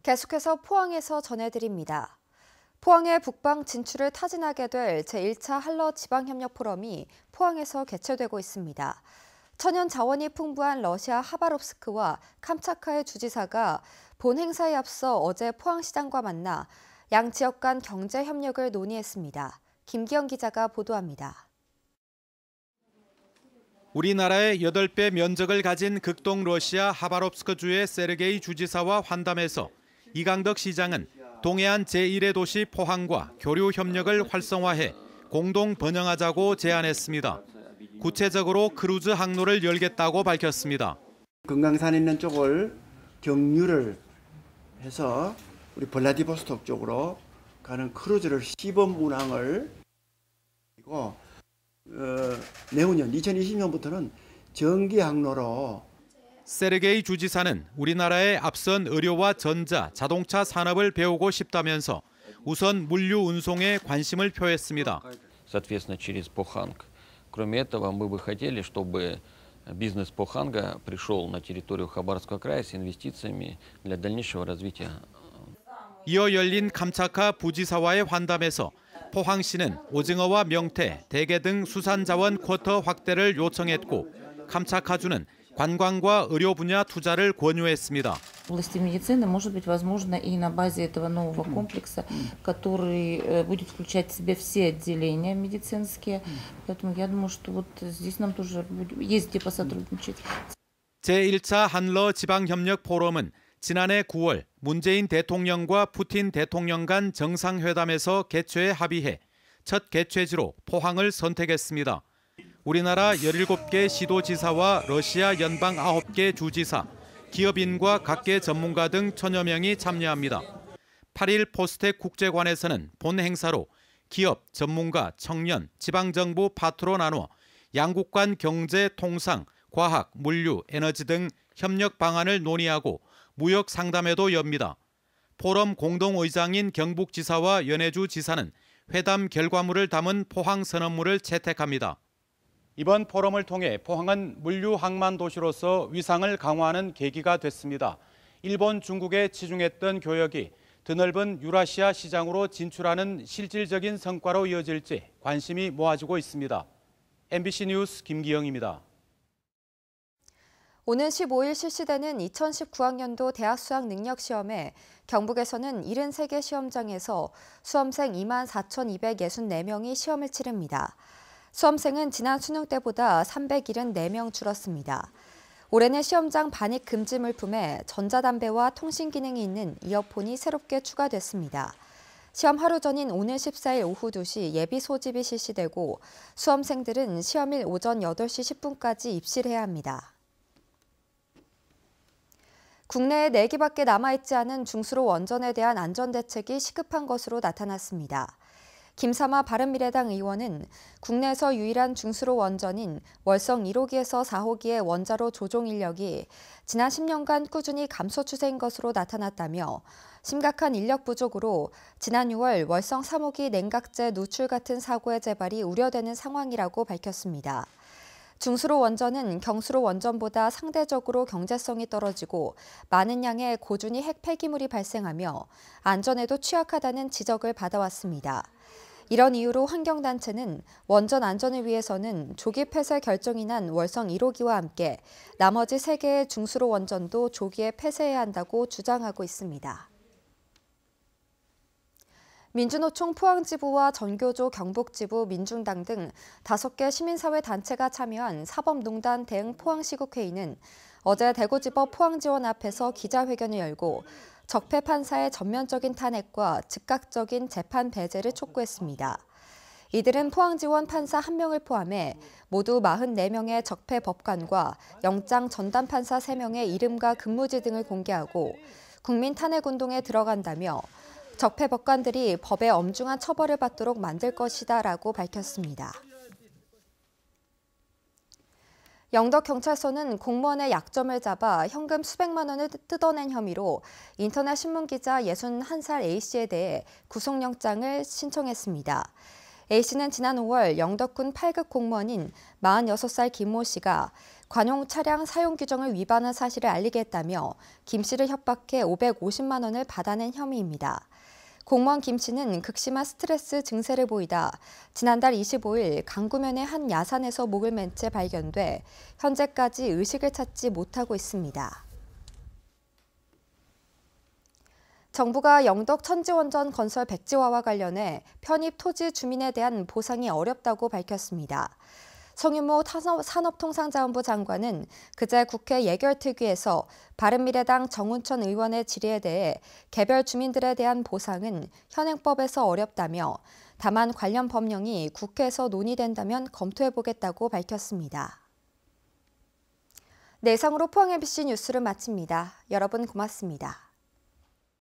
계속해서 포항에서 전해드립니다. 포항의 북방 진출을 타진하게 될 제1차 한러 지방협력 포럼이 포항에서 개최되고 있습니다. 천연 자원이 풍부한 러시아 하바롭스크와 캄차카의 주지사가 본 행사에 앞서 어제 포항시장과 만나 양 지역 간 경제 협력을 논의했습니다. 김기영 기자가 보도합니다. 우리나라의 8배 면적을 가진 극동 러시아 하바롭스크주의 세르게이 주지사와 환담에서 이강덕 시장은 동해안 제1의 도시 포항과 교류 협력을 활성화해 공동 번영하자고 제안했습니다. 구체적으로 크루즈 항로를 열겠다고 밝혔습니다. 금강산에 있는 쪽을 경유를 해서 우리 블라디보스톡 쪽으로 가는 크루즈를 시범 운항을 그리고 내후년 2020년부터는 전기 항로로. 세르게이 주지사는 우리나라의 앞선 의료와 전자, 자동차 산업을 배우고 싶다면서 우선 물류 운송에 관심을 표했습니다. Соответственно, через Поханг. Кроме этого, мы бы хотели, чтобы бизнес Поханга пришел на территорию Хабаровского края с инвестициями для дальнейшего развития. 이어 열린 캄차카 부지사와의 환담에서 포항시는 오징어와 명태, 대게 등 수산자원 쿼터 확대를 요청했고 캄차카주는 관광과 의료 분야 투자를 권유했습니다. В области медицины может быть возможно и на базе этого нового комплекса, который будет включать в себя все отделения медицинские. Поэтому я думаю, что вот здесь нам тоже есть где посотрудничать. 제1차 한러 지방협력 포럼은 지난해 9월 문재인 대통령과 푸틴 대통령 간 정상회담에서 개최에 합의해 첫 개최지로 포항을 선택했습니다. 우리나라 17개 시도지사와 러시아 연방 9개 주지사, 기업인과 각계 전문가 등 천여 명이 참여합니다. 8일 포스텍 국제관에서는 본 행사로 기업, 전문가, 청년, 지방정부 파트로 나누어 양국 간 경제, 통상, 과학, 물류, 에너지 등 협력 방안을 논의하고 무역 상담회도 엽니다. 포럼 공동의장인 경북지사와 연해주 지사는 회담 결과물을 담은 포항 선언문을 채택합니다. 이번 포럼을 통해 포항은 물류 항만 도시로서 위상을 강화하는 계기가 됐습니다. 일본, 중국에 치중했던 교역이 드넓은 유라시아 시장으로 진출하는 실질적인 성과로 이어질지 관심이 모아지고 있습니다. MBC 뉴스 김기영입니다. 오는 15일 실시되는 2019학년도 대학 수학 능력 시험에 경북에서는 73개 시험장에서 수험생 24,264명이 시험을 치릅니다. 수험생은 지난 수능 때보다 374명 줄었습니다. 올해는 시험장 반입 금지 물품에 전자담배와 통신 기능이 있는 이어폰이 새롭게 추가됐습니다. 시험 하루 전인 오늘 14일 오후 2시 예비 소집이 실시되고 수험생들은 시험일 오전 8시 10분까지 입실해야 합니다. 국내에 4기밖에 남아있지 않은 중수로 원전에 대한 안전대책이 시급한 것으로 나타났습니다. 김삼아 바른미래당 의원은 국내에서 유일한 중수로 원전인 월성 1호기에서 4호기의 원자로 조종 인력이 지난 10년간 꾸준히 감소 추세인 것으로 나타났다며 심각한 인력 부족으로 지난 6월 월성 3호기 냉각제 누출 같은 사고의 재발이 우려되는 상황이라고 밝혔습니다. 중수로 원전은 경수로 원전보다 상대적으로 경제성이 떨어지고 많은 양의 고준위 핵 폐기물이 발생하며 안전에도 취약하다는 지적을 받아왔습니다. 이런 이유로 환경단체는 원전 안전을 위해서는 조기 폐쇄 결정이 난 월성 1호기와 함께 나머지 3개의 중수로 원전도 조기에 폐쇄해야 한다고 주장하고 있습니다. 민주노총 포항지부와 전교조 경북지부 민중당 등 5개 시민사회 단체가 참여한 사법농단 대응 포항시국회의는 어제 대구지법 포항지원 앞에서 기자회견을 열고 적폐 판사의 전면적인 탄핵과 즉각적인 재판 배제를 촉구했습니다. 이들은 포항지원 판사 1명을 포함해 모두 44명의 적폐 법관과 영장 전담 판사 3명의 이름과 근무지 등을 공개하고 국민 탄핵운동에 들어간다며 적폐 법관들이 법의 엄중한 처벌을 받도록 만들 것이다라고 밝혔습니다. 영덕경찰서는 공무원의 약점을 잡아 현금 수백만 원을 뜯어낸 혐의로 인터넷 신문기자 61살 A씨에 대해 구속영장을 신청했습니다. A씨는 지난 5월 영덕군 8급 공무원인 46살 김모 씨가 관용 차량 사용 규정을 위반한 사실을 알리게 했다며 김 씨를 협박해 550만 원을 받아낸 혐의입니다. 공무원 김 씨는 극심한 스트레스 증세를 보이다 지난달 25일 강구면의 한 야산에서 목을 맨 채 발견돼 현재까지 의식을 찾지 못하고 있습니다. 정부가 영덕 천지원전 건설 백지화와 관련해 편입 토지 주민에 대한 보상이 어렵다고 밝혔습니다. 송윤모 산업통상자원부 장관은 그제 국회 예결특위에서 바른미래당 정운천 의원의 질의에 대해 개별 주민들에 대한 보상은 현행법에서 어렵다며 다만 관련 법령이 국회에서 논의된다면 검토해보겠다고 밝혔습니다. 네, 이상으로 포항 MBC 뉴스를 마칩니다. 여러분 고맙습니다.